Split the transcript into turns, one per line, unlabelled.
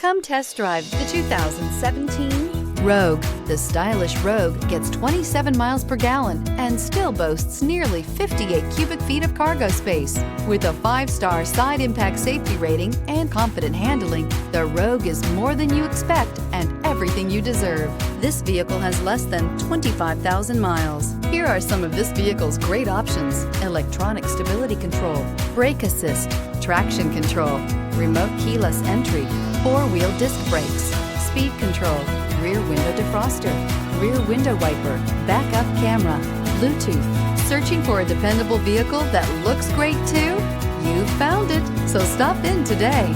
Come test drive the 2017 Rogue. The stylish Rogue gets 27 miles per gallon and still boasts nearly 58 cubic feet of cargo space. With a 5-star side impact safety rating and confident handling, the Rogue is more than you expect and everything you deserve. This vehicle has less than 25,000 miles. Here are some of this vehicle's great options: electronic stability control, brake assist, traction control, remote keyless entry, 4-wheel disc brakes, speed control, rear window defroster, rear window wiper, backup camera, Bluetooth. Searching for a dependable vehicle that looks great too? You found it, so stop in today.